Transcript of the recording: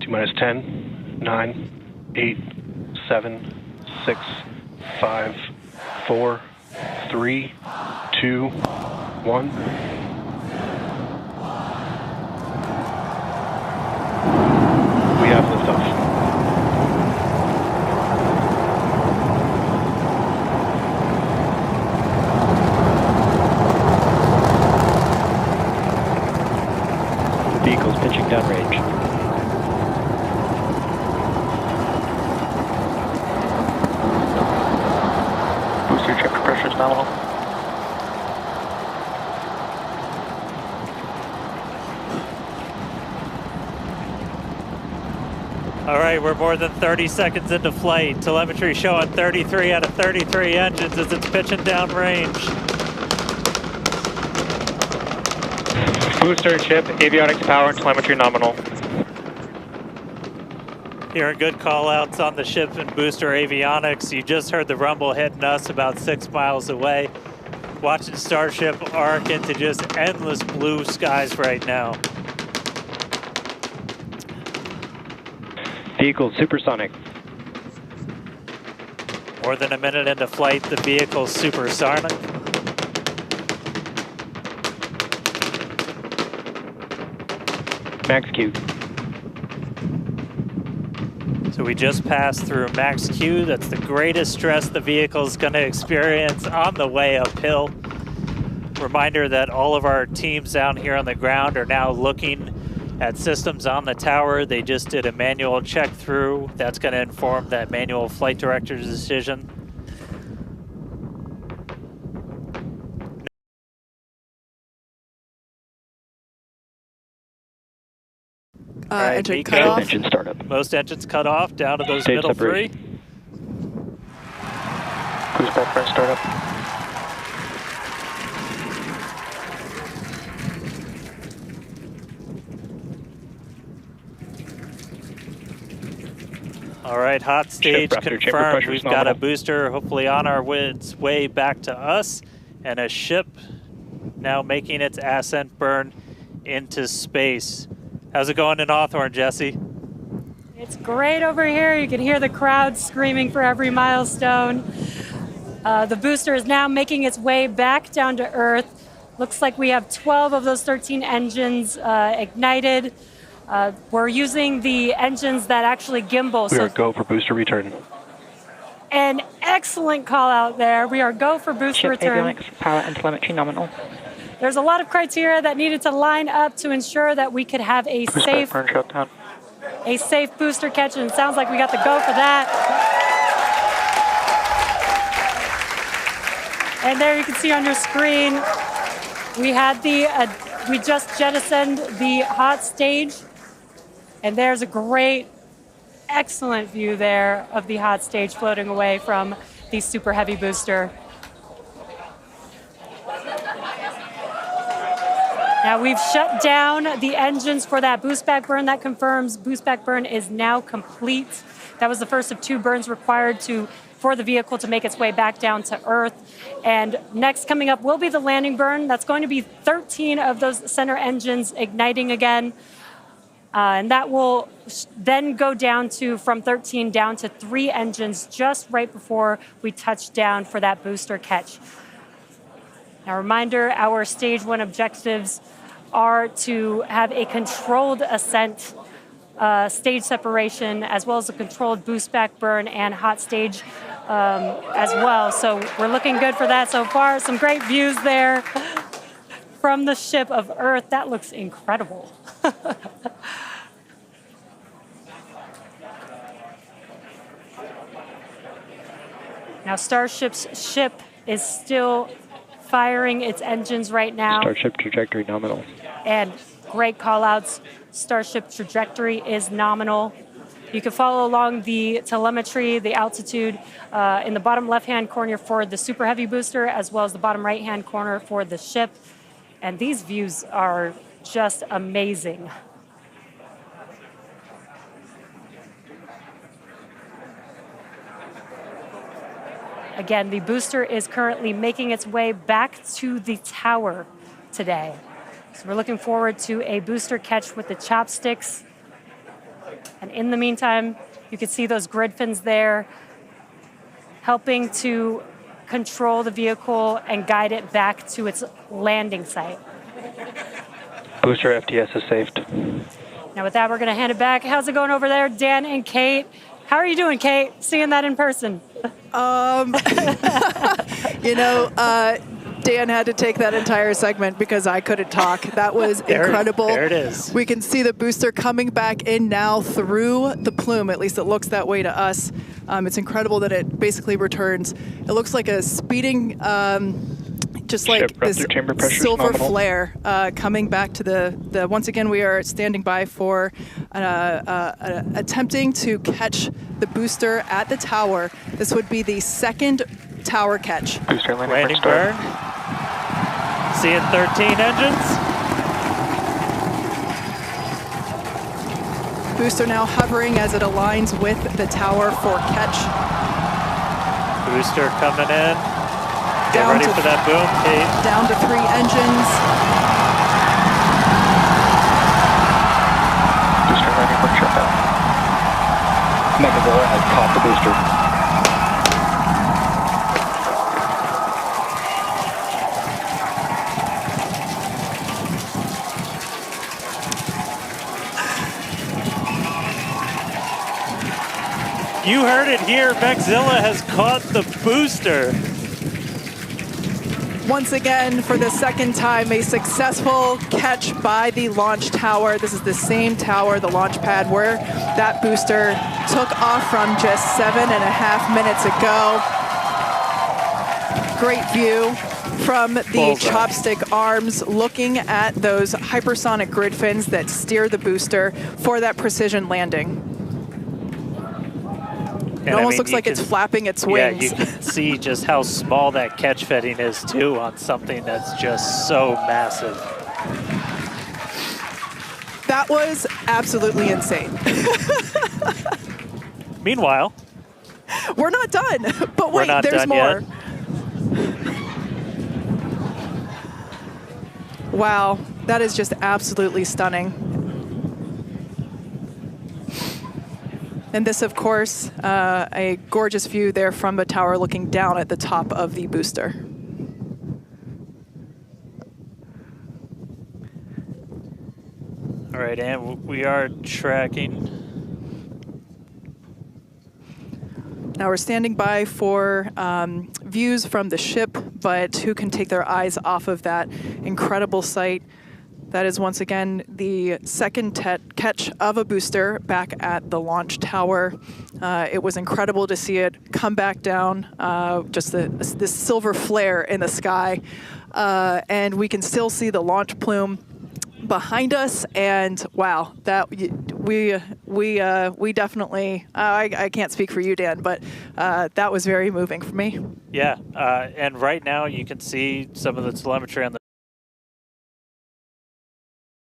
T-minus 10, 9, 8, 7, 6, 5, 4, 3, 2, 1. We have liftoff. Vehicles pitching downrange. Booster checker pressure is nominal. All right, we're more than 30 seconds into flight. Telemetry showing 33 out of 33 engines as it's pitching downrange. Booster, ship, avionics, power, and telemetry nominal. Hearing good call outs on the ship and booster avionics. You just heard the rumble hitting us about 6 miles away. Watching Starship arc into just endless blue skies right now. Vehicle supersonic. More than a minute into flight, the vehicle's supersonic. Max Q. So we just passed through max Q. That's the greatest stress the vehicle's going to experience on the way uphill. Reminder that all of our teams down here on the ground are now looking at systems on the tower. They just did a manual check through. That's going to inform that manual flight director's decision. Engine cut off. Engine startup. Most engines cut off, down to those Stage middle separation. three. Boost back burn startup. All right, hot stage Raptor, chamber confirmed. pressure We've is got a nominal. booster hopefully on our way back to us, and a ship now making its ascent burn into space. How's it going in Hawthorne, Jesse? It's great over here. You can hear the crowd screaming for every milestone. The booster is now making its way back down to Earth. Looks like we have 12 of those 13 engines ignited. We're using the engines that actually gimbal. We are go for booster return. An excellent call out there. We are go for booster Ship, return. avionics, power, and telemetry nominal. There's a lot of criteria that needed to line up to ensure that we could have a Boost back safe burn shutdown. booster catch, and it sounds like we got the go for that. And there you can see on your screen, we had we just jettisoned the hot stage, and there's a great, excellent view there of the hot stage floating away from the super heavy booster. Now we've shut down the engines for that boost back burn. That confirms boost back burn is now complete. That was the first of 2 burns required for the vehicle to make its way back down to Earth. And next coming up will be the landing burn. That's going to be 13 of those center engines igniting again. And that will then go down from 13 down to 3 engines just right before we touch down for that booster catch. Now, reminder, our stage 1 objectives are to have a controlled ascent, stage separation, as well as a controlled boost back burn and hot stage as well. So we're looking good for that so far. Some great views there from the ship of Earth. That looks incredible. Now, Starship's ship is still firing its engines right now. Starship trajectory nominal. And great call outs. Starship trajectory is nominal. You can follow along the telemetry, the altitude in the bottom left-hand corner for the super heavy booster, as well as the bottom right-hand corner for the ship. And these views are just amazing. Again, the booster is currently making its way back to the tower today. So we're looking forward to a booster catch with the chopsticks. And in the meantime, you can see those grid fins there helping to control the vehicle and guide it back to its landing site. Booster FTS is saved. Now with that, we're going to hand it back. How's it going over there, Dan and Kate? How are you doing, Kate? Seeing that in person? You know, Dan had to take that entire segment because I couldn't talk. That was incredible. There it is. We can see the booster coming back in now through the plume. At least it looks that way to us. It's incredible that it basically returns. It looks like a speeding, just like this silver flare coming back to the. Once again, we are standing by for attempting to catch the booster at the tower. This would be the second tower catch. Booster Landing burn. Seeing 13 engines. Booster now hovering as it aligns with the tower for catch. Booster coming in. Get ready for that boom, Kate. Down to 3 engines. Booster landing burn shut down. Megazilla has caught the booster. You heard it here. Megazilla has caught the booster. Once again, for the second time, a successful catch by the launch tower. This is the same tower, the launch pad, where that booster took off from just 7.5 minutes ago. Great view from the chopstick arms, looking at those hypersonic grid fins that steer the booster for that precision landing. It almost looks like it's flapping its wings. Yeah, you can see just how small that catch fetting is too on something that's just so massive. That was absolutely insane. Meanwhile, we're not done, but wait, there's more. Wow, that is just absolutely stunning. And this, of course, a gorgeous view there from the tower looking down at the top of the booster. All right, and we are tracking. Now we're standing by for views from the ship, but who can take their eyes off of that incredible sight? That is once again the second catch of a booster back at the launch tower. It was incredible to see it come back down, just this silver flare in the sky. And we can still see the launch plume behind us, and wow, that we definitely, I can't speak for you, Dan, but that was very moving for me. Yeah, and right now you can see some of the telemetry on the